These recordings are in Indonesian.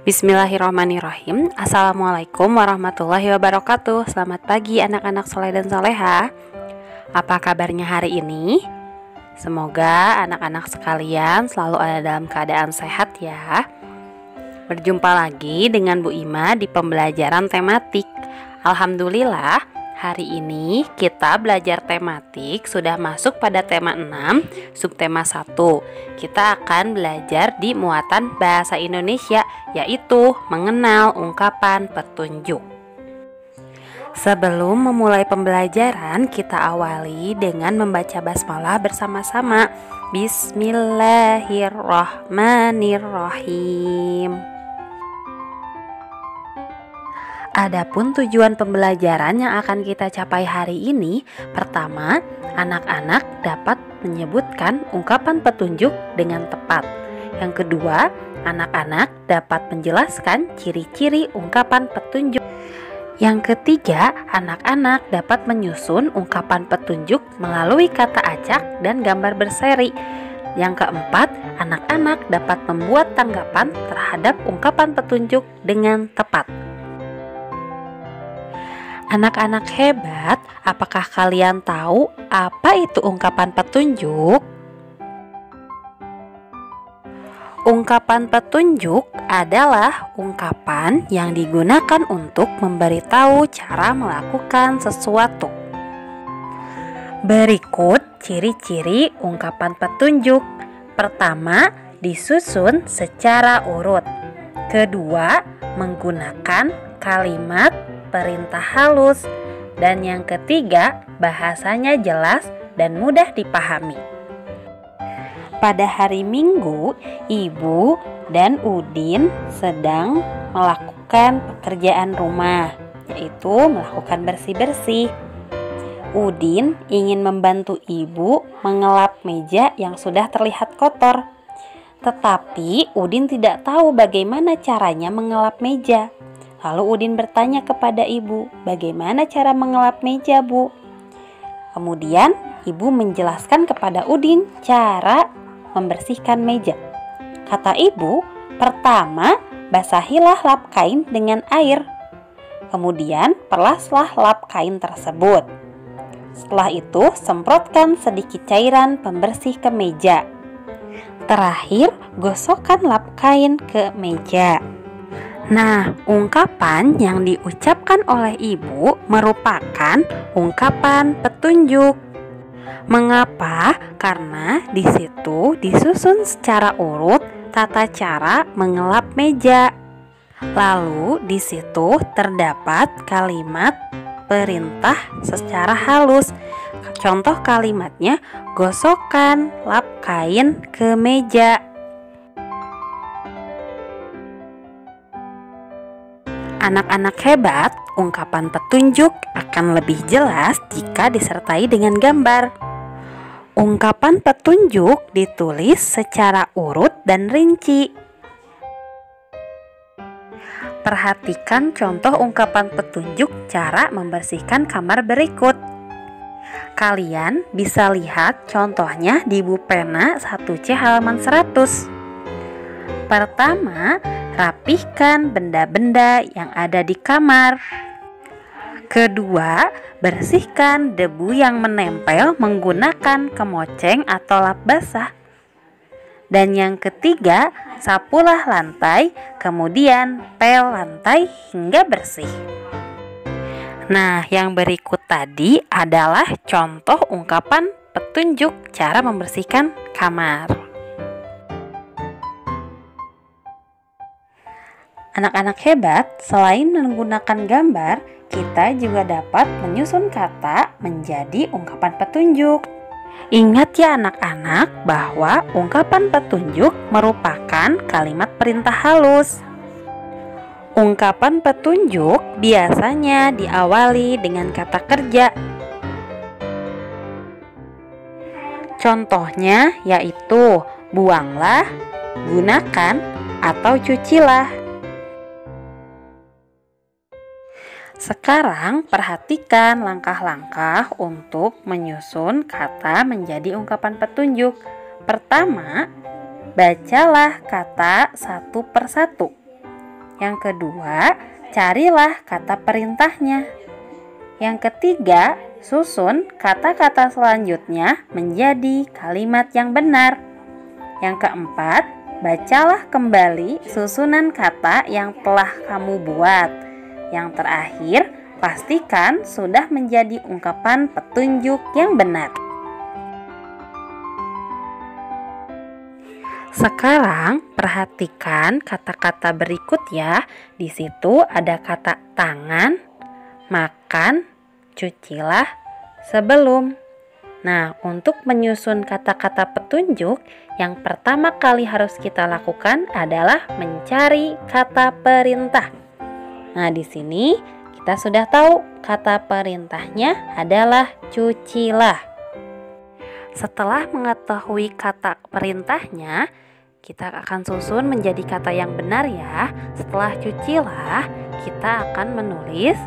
Bismillahirrahmanirrahim. Assalamualaikum warahmatullahi wabarakatuh. Selamat pagi anak-anak soleh dan soleha. Apa kabarnya hari ini? Semoga anak-anak sekalian selalu ada dalam keadaan sehat ya. Berjumpa lagi dengan Bu Ima di pembelajaran tematik. Alhamdulillah, hari ini kita belajar tematik sudah masuk pada tema 6, subtema 1. Kita akan belajar di muatan bahasa Indonesia, yaitu mengenal ungkapan petunjuk. Sebelum memulai pembelajaran, kita awali dengan membaca basmalah bersama-sama. Bismillahirrahmanirrahim. Adapun tujuan pembelajaran yang akan kita capai hari ini, pertama, anak-anak dapat menyebutkan ungkapan petunjuk dengan tepat. Yang kedua, anak-anak dapat menjelaskan ciri-ciri ungkapan petunjuk. Yang ketiga, anak-anak dapat menyusun ungkapan petunjuk melalui kata acak dan gambar berseri. Yang keempat, anak-anak dapat membuat tanggapan terhadap ungkapan petunjuk dengan tepat. Anak-anak hebat, apakah kalian tahu apa itu ungkapan petunjuk? Ungkapan petunjuk adalah ungkapan yang digunakan untuk memberitahu cara melakukan sesuatu. Berikut ciri-ciri ungkapan petunjuk. Pertama, disusun secara urut. Kedua, menggunakan kalimat perintah halus. Dan yang ketiga, bahasanya jelas dan mudah dipahami. Pada hari Minggu, Ibu dan Udin sedang melakukan pekerjaan rumah, yaitu melakukan bersih-bersih. Udin ingin membantu Ibu mengelap meja yang sudah terlihat kotor. Tetapi Udin tidak tahu bagaimana caranya mengelap meja. Lalu Udin bertanya kepada Ibu, "Bagaimana cara mengelap meja, Bu?" Kemudian Ibu menjelaskan kepada Udin cara membersihkan meja. Kata Ibu, "Pertama, basahilah lap kain dengan air. Kemudian perlaslah lap kain tersebut. Setelah itu, semprotkan sedikit cairan pembersih ke meja. Terakhir, gosokkan lap kain ke meja." Nah, ungkapan yang diucapkan oleh Ibu merupakan ungkapan petunjuk. Mengapa? Karena di situ disusun secara urut tata cara mengelap meja. Lalu di situ terdapat kalimat perintah secara halus. Contoh kalimatnya, gosokkan lap kain ke meja. Anak-anak hebat, ungkapan petunjuk akan lebih jelas jika disertai dengan gambar. Ungkapan petunjuk ditulis secara urut dan rinci. Perhatikan contoh ungkapan petunjuk cara membersihkan kamar berikut. Kalian bisa lihat contohnya di buku pena 1C halaman 100. Pertama, rapihkan benda-benda yang ada di kamar. Kedua, bersihkan debu yang menempel menggunakan kemoceng atau lap basah. Dan yang ketiga, sapulah lantai, kemudian pel lantai hingga bersih. Nah, yang berikut tadi adalah contoh ungkapan petunjuk cara membersihkan kamar. Anak-anak hebat, selain menggunakan gambar, kita juga dapat menyusun kata menjadi ungkapan petunjuk. Ingat ya anak-anak bahwa ungkapan petunjuk merupakan kalimat perintah halus. Ungkapan petunjuk biasanya diawali dengan kata kerja. Contohnya yaitu buanglah, gunakan, atau cucilah. Sekarang perhatikan langkah-langkah untuk menyusun kata menjadi ungkapan petunjuk. Pertama, bacalah kata satu persatu. Yang kedua, carilah kata perintahnya. Yang ketiga, susun kata-kata selanjutnya menjadi kalimat yang benar. Yang keempat, bacalah kembali susunan kata yang telah kamu buat. Yang terakhir, pastikan sudah menjadi ungkapan petunjuk yang benar. Sekarang perhatikan kata-kata berikut ya. Di situ ada kata tangan, makan, cucilah, sebelum. Nah, untuk menyusun kata-kata petunjuk, yang pertama kali harus kita lakukan adalah mencari kata perintah. Nah, di sini kita sudah tahu kata perintahnya adalah cucilah. Setelah mengetahui kata perintahnya, kita akan susun menjadi kata yang benar ya. Setelah cucilah, kita akan menulis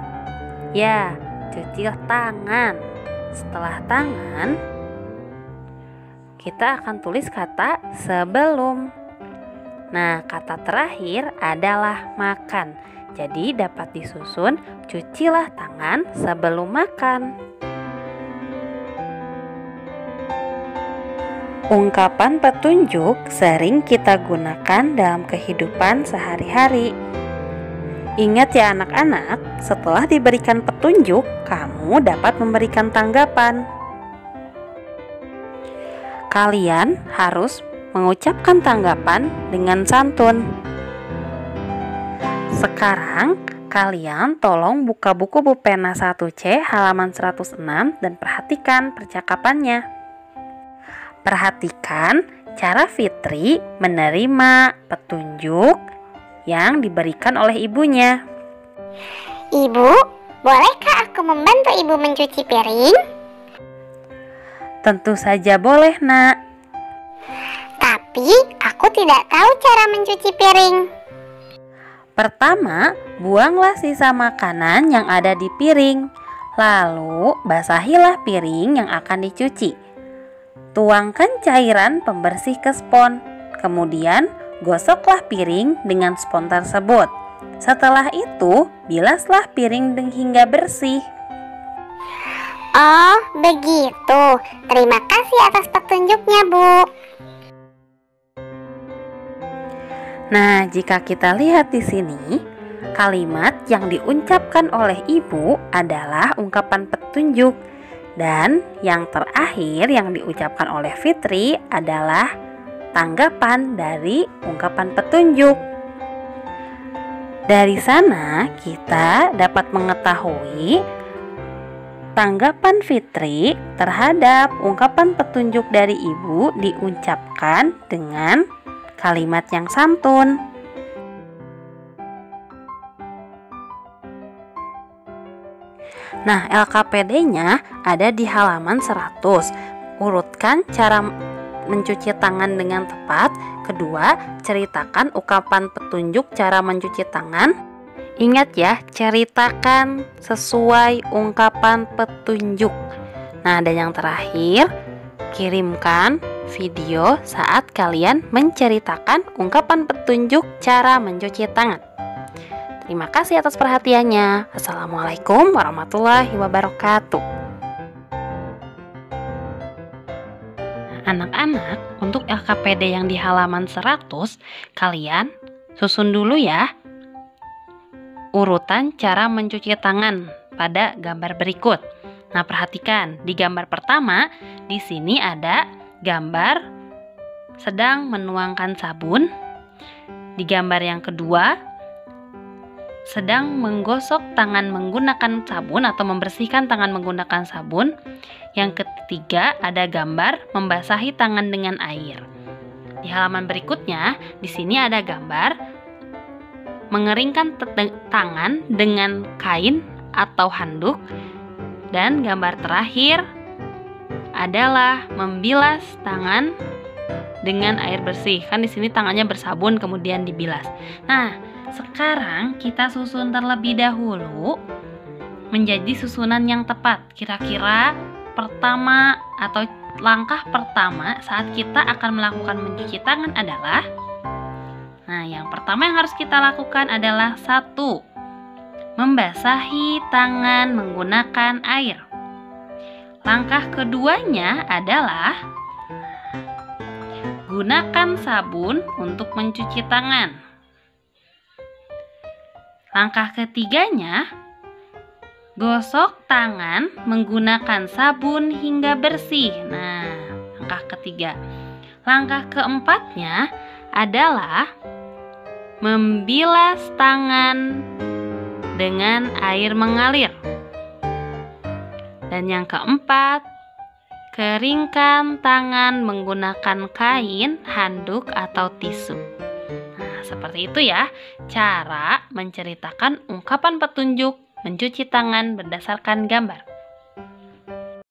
cuci tangan. Setelah tangan, kita akan tulis kata sebelum. Nah, kata terakhir adalah makan. Jadi dapat disusun cucilah tangan sebelum makan. Ungkapan petunjuk sering kita gunakan dalam kehidupan sehari-hari. Ingat ya anak-anak, setelah diberikan petunjuk, kamu dapat memberikan tanggapan. Kalian harus mengucapkan tanggapan dengan santun. Sekarang, kalian tolong buka buku pulpena 1C halaman 106 dan perhatikan percakapannya. Perhatikan cara Fitri menerima petunjuk yang diberikan oleh ibunya. Ibu, bolehkah aku membantu ibu mencuci piring? Tentu saja boleh, Nak. Tapi aku tidak tahu cara mencuci piring. Pertama, buanglah sisa makanan yang ada di piring. Lalu, basahilah piring yang akan dicuci. Tuangkan cairan pembersih ke spons. Kemudian, gosoklah piring dengan spons tersebut. Setelah itu, bilaslah piring hingga bersih. Oh, begitu. Terima kasih atas petunjuknya, Bu. Nah, jika kita lihat di sini, kalimat yang diucapkan oleh ibu adalah ungkapan petunjuk. Dan yang terakhir yang diucapkan oleh Fitri adalah tanggapan dari ungkapan petunjuk. Dari sana kita dapat mengetahui tanggapan Fitri terhadap ungkapan petunjuk dari ibu diucapkan dengan kalimat yang santun. Nah, LKPD-nya ada di halaman 100. Urutkan cara mencuci tangan dengan tepat. Kedua, ceritakan ungkapan petunjuk cara mencuci tangan. Ingat ya, ceritakan sesuai ungkapan petunjuk. Nah, dan yang terakhir, kirimkan video saat kalian menceritakan ungkapan petunjuk cara mencuci tangan. Terima kasih atas perhatiannya. Assalamualaikum warahmatullahi wabarakatuh. Anak-anak, untuk LKPD yang di halaman 100, kalian susun dulu ya urutan cara mencuci tangan pada gambar berikut. Nah, perhatikan di gambar pertama, di sini ada gambar sedang menuangkan sabun. Di gambar yang kedua, sedang menggosok tangan menggunakan sabun atau membersihkan tangan menggunakan sabun. Yang ketiga, ada gambar membasahi tangan dengan air. Di halaman berikutnya, di sini ada gambar mengeringkan tangan dengan kain atau handuk. Dan gambar terakhir adalah membilas tangan dengan air bersih. Kan di sini tangannya bersabun kemudian dibilas. Nah, sekarang kita susun terlebih dahulu menjadi susunan yang tepat. Kira-kira pertama atau langkah pertama saat kita akan melakukan mencuci tangan adalah, Nah, yang pertama yang harus kita lakukan adalah 1. Membasahi tangan menggunakan air. Langkah keduanya adalah gunakan sabun untuk mencuci tangan. Langkah ketiganya, gosok tangan menggunakan sabun hingga bersih. Nah, langkah ketiga. Langkah keempatnya adalah membilas tangan dengan air mengalir. Dan yang keempat, keringkan tangan menggunakan kain, handuk, atau tisu. Nah, seperti itu ya cara menceritakan ungkapan petunjuk mencuci tangan berdasarkan gambar.